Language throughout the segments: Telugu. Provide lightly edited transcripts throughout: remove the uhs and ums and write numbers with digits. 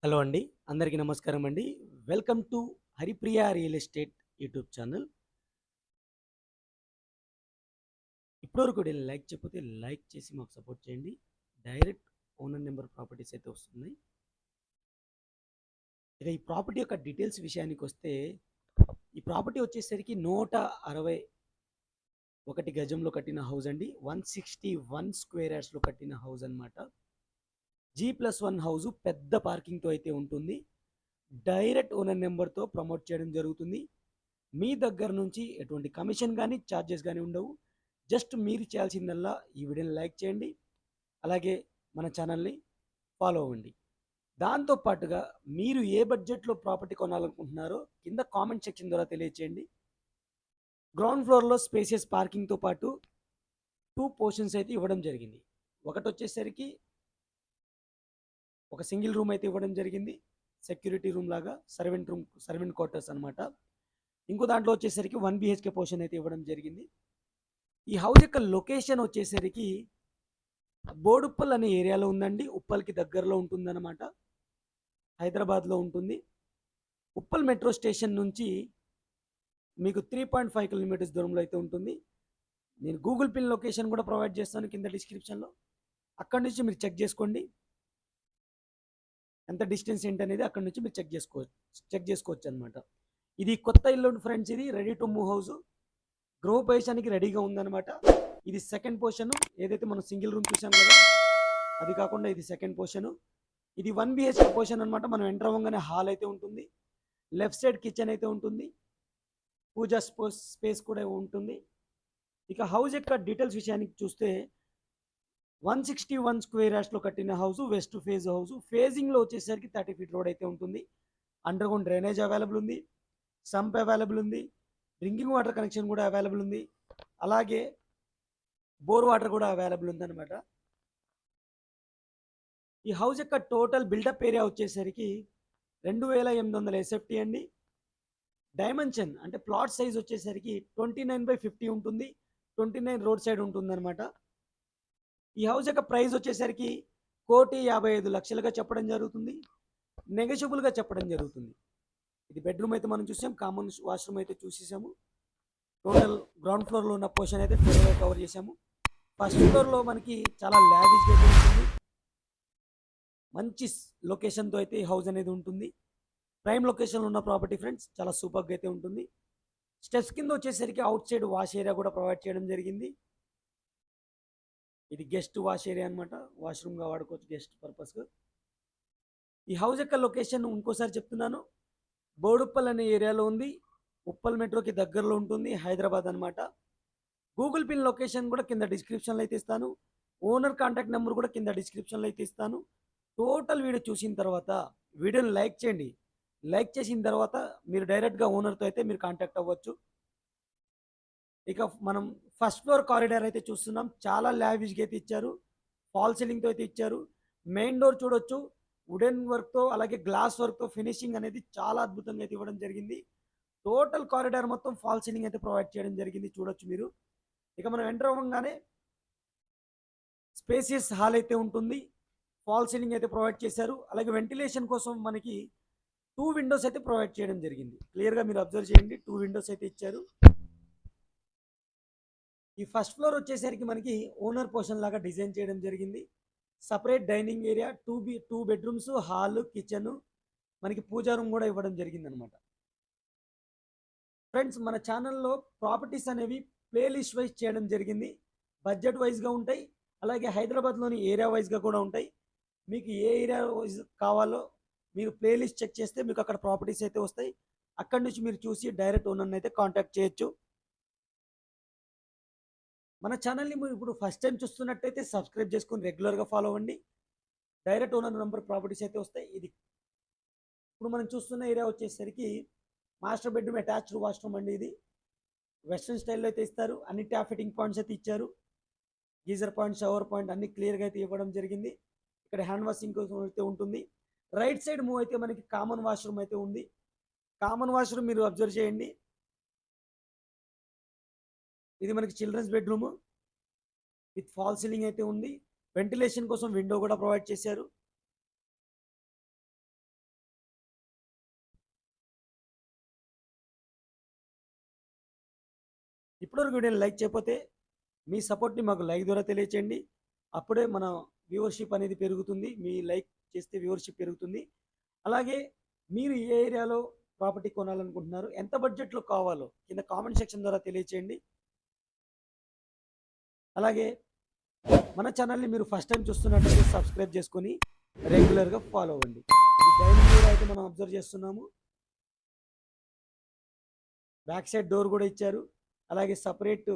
హలో అండి. అందరికీ నమస్కారం అండి. Welcome to Haripriya real estate YouTube channel. ఇప్పటివరకు కూడా లైక్ చేయకపోతే లైక్ చేసి మాకు సపోర్ట్ చేయండి. డైరెక్ట్ ఓనర్ నెంబర్ ప్రాపర్టీస్ అయితే వస్తున్నాయి. ఇక ఈ ప్రాపర్టీ యొక్క డీటెయిల్స్ విషయానికి వస్తే, ఈ ప్రాపర్టీ వచ్చేసరికి 161 గజంలో కట్టిన హౌస్ అండి. 161 స్క్వేర్ యార్డ్స్లో కట్టిన హౌస్ అన్నమాట. G+1 హౌస్ పెద్ద పార్కింగ్తో అయితే ఉంటుంది. డైరెక్ట్ ఓనర్ నెంబర్తో ప్రమోట్ చేయడం జరుగుతుంది. మీ దగ్గర నుంచి ఎటువంటి కమిషన్ కానీ ఛార్జెస్ కానీ ఉండవు. జస్ట్ మీరు చేయాల్సిందల్లా ఈ వీడియోని లైక్ చేయండి, అలాగే మన ఛానల్ని ఫాలో అవ్వండి. దాంతో పాటుగా మీరు ఏ బడ్జెట్లో ప్రాపర్టీ కొనాలనుకుంటున్నారో కింద కామెంట్ సెక్షన్ ద్వారా తెలియచేయండి. గ్రౌండ్ ఫ్లోర్లో స్పేసియస్ పార్కింగ్తో పాటు 2 పోర్షన్స్ అయితే ఇవ్వడం జరిగింది. ఒకటి వచ్చేసరికి ఒక సింగిల్ రూమ్ అయితే ఇవ్వడం జరిగింది. సెక్యూరిటీ రూమ్ లాగా సర్వెంట్ క్వార్టర్స్ అనమాట. ఇంకో దాంట్లో వచ్చేసరికి 1 BHK పోర్షన్ అయితే ఇవ్వడం జరిగింది. ఈ హౌస్ యొక్క లొకేషన్ వచ్చేసరికి బోడుప్పల్ అనే ఏరియాలో ఉందండి. ఉప్పల్కి దగ్గరలో ఉంటుందన్నమాట. హైదరాబాద్లో ఉంటుంది. ఉప్పల్ మెట్రో స్టేషన్ నుంచి మీకు 3.5 కిలోమీటర్స్ దూరంలో అయితే ఉంటుంది. నేను గూగుల్ పిన్ లొకేషన్ కూడా ప్రొవైడ్ చేస్తాను కింద డిస్క్రిప్షన్లో. అక్కడి నుంచి మీరు చెక్ చేసుకోండి, ఎంత డిస్టెన్స్ ఏంటనేది అక్కడి నుంచి మీరు చెక్ చేసుకోవచ్చు అనమాట. ఇది కొత్త ఇల్లు ఫ్రెండ్స్, ఇది రెడీ టు మూవ్ హౌస్. గృహప్రవేశానికి రెడీగా ఉందన్నమాట. ఇది సెకండ్ పోర్షన్. ఏదైతే మనం సింగిల్ రూమ్ చూసాం కదా, అది కాకుండా ఇది సెకండ్ పోర్షన్. ఇది 1 BHK పోర్షన్ అనమాట. మనం ఎంటర్ అవ్వగానే హాల్ అయితే ఉంటుంది. లెఫ్ట్ సైడ్ కిచెన్ అయితే ఉంటుంది. పూజా స్పేస్ కూడా ఉంటుంది. ఇక హౌస్ యొక్క డీటెయిల్స్ విషయానికి చూస్తే 161 స్క్వేర్ యార్డ్స్లో కట్టిన హౌస్, వెస్ట్ ఫేజ్ హౌస్. ఫేజింగ్లో వచ్చేసరికి 30 ఫీట్ రోడ్ అయితే ఉంటుంది. అండర్ గ్రౌండ్ డ్రైనేజ్ అవైలబుల్ ఉంది, సంప్ అవైలబుల్ ఉంది, డ్రింకింగ్ వాటర్ కనెక్షన్ కూడా అవైలబుల్ ఉంది, అలాగే బోర్ వాటర్ కూడా అవైలబుల్ ఉందన్నమాట. ఈ హౌస్ యొక్క టోటల్ బిల్డప్ ఏరియా వచ్చేసరికి 2800 SFT అండి. డైమెన్షన్ అంటే ప్లాట్ సైజ్ వచ్చేసరికి 29/50 ఉంటుంది. 29 రోడ్ సైడ్ ఉంటుంది అనమాట. ఈ హౌస్ యొక్క ప్రైస్ వచ్చేసరికి 1,55,00,000గా చెప్పడం జరుగుతుంది. నెగోషియబుల్గా చెప్పడం జరుగుతుంది. ఇది బెడ్రూమ్ అయితే మనం చూసాం, కామన్ వాష్రూమ్ అయితే చూసేసాము. టోటల్ గ్రౌండ్ ఫ్లోర్లో ఉన్న పోర్షన్ అయితే త్వరగా కవర్ చేసాము. ఫస్ట్ ఫ్లోర్లో మనకి చాలా లావిష్గా ఉంటుంది. మంచి లొకేషన్తో అయితే ఈ హౌస్ అనేది ఉంటుంది. ప్రైమ్ లొకేషన్లో ఉన్న ప్రాపర్టీ ఫ్రెండ్స్, చాలా సూపర్గా అయితే ఉంటుంది. స్టెప్స్ కింద వచ్చేసరికి అవుట్ సైడ్ వాష్ ఏరియా కూడా ప్రొవైడ్ చేయడం జరిగింది. ఇది గెస్ట్ వాష్ ఏరియా అనమాట. వాష్రూమ్గా వాడుకోవచ్చు గెస్ట్ పర్పస్గా. ఈ హౌస్ యొక్క లొకేషన్ ఇంకోసారి చెప్తున్నాను, బోడుప్పల్ అనే ఏరియాలో ఉంది. ఉప్పల్ మెట్రోకి దగ్గరలో ఉంటుంది, హైదరాబాద్ అనమాట. గూగుల్ పిన్ లొకేషన్ కూడా కింద డిస్క్రిప్షన్లో అయితే ఇస్తాను. ఓనర్ కాంటాక్ట్ నెంబర్ కూడా కింద డిస్క్రిప్షన్లో అయితే ఇస్తాను. టోటల్ వీడియో చూసిన తర్వాత వీడియోని లైక్ చేయండి. లైక్ చేసిన తర్వాత మీరు డైరెక్ట్గా ఓనర్తో అయితే మీరు కాంటాక్ట్ అవ్వచ్చు. ఇక మనం ఫస్ట్ ఫ్లోర్ కారిడార్ అయితే చూస్తున్నాం. చాలా లావిష్గా అయితే ఇచ్చారు. ఫాల్ సీలింగ్తో అయితే ఇచ్చారు. మెయిన్ డోర్ చూడొచ్చు, వుడెన్ వర్క్తో అలాగే గ్లాస్ వర్క్తో ఫినిషింగ్ అనేది చాలా అద్భుతంగా అయితే ఇవ్వడం జరిగింది. టోటల్ కారిడార్ మొత్తం ఫాల్ సీలింగ్ అయితే ప్రొవైడ్ చేయడం జరిగింది, చూడొచ్చు మీరు. ఇక మనం ఎంటర్ అవ్వగానే స్పేసియస్ హాల్ అయితే ఉంటుంది. ఫాల్ సీలింగ్ అయితే ప్రొవైడ్ చేశారు. అలాగే వెంటిలేషన్ కోసం మనకి 2 విండోస్ అయితే ప్రొవైడ్ చేయడం జరిగింది. క్లియర్గా మీరు అబ్జర్వ్ చేయండి, 2 విండోస్ అయితే ఇచ్చారు. ఈ ఫస్ట్ ఫ్లోర్ వచ్చేసరికి మనకి ఓనర్ పోర్షన్ లాగా డిజైన్ చేయడం జరిగింది. Separate dining area, 2 bedrooms, hall, kitchen, మనకి పూజా రూమ్ కూడా ఇవ్వడం జరిగింది అనమాట. ఫ్రెండ్స్, మన ఛానల్లో ప్రాపర్టీస్ అనేవి ప్లేలిస్ట్ వైజ్ చేయడం జరిగింది. బడ్జెట్ వైజ్గా ఉంటాయి, అలాగే హైదరాబాద్లోని ఏరియా వైజ్గా కూడా ఉంటాయి. మీకు ఏ ఏరియా వైజ్ కావాలో మీరు ప్లేలిస్ట్ చెక్ చేస్తే మీకు అక్కడ ప్రాపర్టీస్ అయితే వస్తాయి. అక్కడి నుంచి మీరు చూసి డైరెక్ట్ ఓనర్ని అయితే కాంటాక్ట్ చేయొచ్చు. మన ఛానల్ని మీరు ఇప్పుడు ఫస్ట్ టైం చూస్తున్నట్టయితే సబ్స్క్రైబ్ చేసుకొని రెగ్యులర్గా ఫాలో అవ్వండి. డైరెక్ట్ ఓనర్ నెంబర్ ప్రాపర్టీస్ అయితే వస్తాయి. ఇది ఇప్పుడు మనం చూస్తున్న ఏరియా వచ్చేసరికి మాస్టర్ బెడ్రూమ్ అటాచ్డ్ వాష్రూమ్ అండి. ఇది వెస్ట్రన్ స్టైల్లో అయితే ఇస్తారు. అన్ని ట్యాప్ ఫిట్టింగ్ పాయింట్స్ అయితే ఇచ్చారు. గీజర్ పాయింట్, షవర్ పాయింట్ అన్ని క్లియర్గా అయితే ఇవ్వడం జరిగింది. ఇక్కడ హ్యాండ్ వాషింగ్ కోసం అయితే ఉంటుంది. రైట్ సైడ్ మూవ్ అయితే మనకి కామన్ వాష్రూమ్ అయితే ఉంది. కామన్ వాష్రూమ్ మీరు అబ్జర్వ్ చేయండి. ఇది మనకి children's bedroom with fall ceiling అయితే ఉంది. వెంటిలేషన్ కోసం విండో కూడా ప్రొవైడ్ చేశారు. ఇప్పటివరకు వీడియోని లైక్ చేయకపోతే మీ సపోర్ట్ని మాకు లైక్ ద్వారా తెలియచేయండి. అప్పుడే మన వ్యూవర్షిప్ అనేది పెరుగుతుంది. మీ లైక్ చేస్తే వ్యూవర్షిప్ పెరుగుతుంది. అలాగే మీరు ఏ ఏరియాలో ప్రాపర్టీ కొనాలనుకుంటున్నారు, ఎంత బడ్జెట్లో కావాలో కింద కామెంట్ సెక్షన్ ద్వారా తెలియచేయండి. అలాగే మన ఛానల్ని మీరు ఫస్ట్ టైం చూస్తున్నట్లయితే సబ్స్క్రైబ్ చేసుకొని రెగ్యులర్గా ఫాలో అవ్వండి. ఇది డైనింగ్ ఏరియా అయితే మనం అబ్జర్వ్ చేస్తున్నాము. బ్యాక్ సైడ్ డోర్ కూడా ఇచ్చారు. అలాగే సపరేట్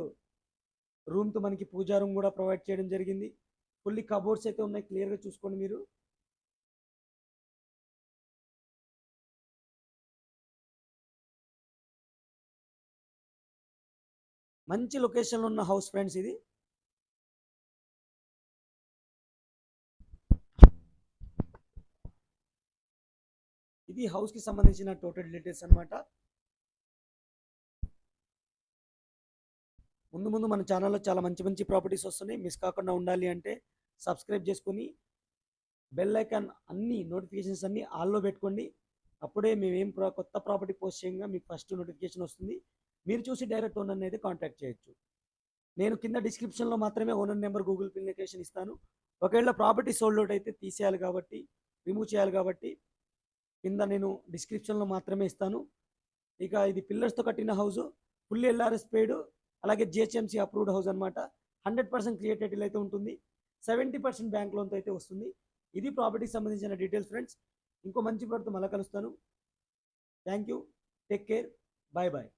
రూమ్తో మనకి పూజా రూమ్ కూడా ప్రొవైడ్ చేయడం జరిగింది. ఫుల్లీ కబోర్డ్స్ అయితే ఉన్నాయి, క్లియర్గా చూసుకోండి మీరు. మంచి లొకేషన్లో ఉన్న హౌస్ ఫ్రెండ్స్ ఇది. ఇది హౌస్కి సంబంధించిన టోటల్ డీటెయిల్స్ అనమాట. ముందు ముందు మన ఛానల్లో చాలా మంచి మంచి ప్రాపర్టీస్ వస్తున్నాయి. మిస్ కాకుండా ఉండాలి అంటే సబ్స్క్రైబ్ చేసుకొని బెల్ ఐకాన్ అన్ని నోటిఫికేషన్స్ అన్నీ ఆల్లో పెట్టుకోండి. అప్పుడే మేమేం కొత్త ప్రాపర్టీ పోస్ట్ చేయంగా మీకు ఫస్ట్ నోటిఫికేషన్ వస్తుంది. మీరు చూసి డైరెక్ట్ ఓనర్ని అయితే కాంటాక్ట్ చేయొచ్చు. నేను కింద డిస్క్రిప్షన్లో మాత్రమే owner number, Google pay location ఇస్తాను. ఒకవేళ ప్రాపర్టీ సోల్డ్ అవుట్ అయితే తీసేయాలి కాబట్టి, రిమూవ్ చేయాలి కాబట్టి కింద నేను డిస్క్రిప్షన్లో మాత్రమే ఇస్తాను. ఇక ఇది పిల్లర్స్తో కట్టిన హౌస్, ఫుల్లీ ఎల్ఆర్ఎస్ పేడ్, అలాగే జిహెచ్ఎంసీ అప్రూవ్డ్ హౌస్ అనమాట. 100% క్రియేటెడ్ అయితే ఉంటుంది. 70% బ్యాంక్ లోన్తో అయితే వస్తుంది. ఇది ప్రాపర్టీకి సంబంధించిన డీటెయిల్స్ ఫ్రెండ్స్. ఇంకో మంచి ప్రోడక్ట్తో మళ్ళీ కలుస్తాను. Thank you, take care, bye bye.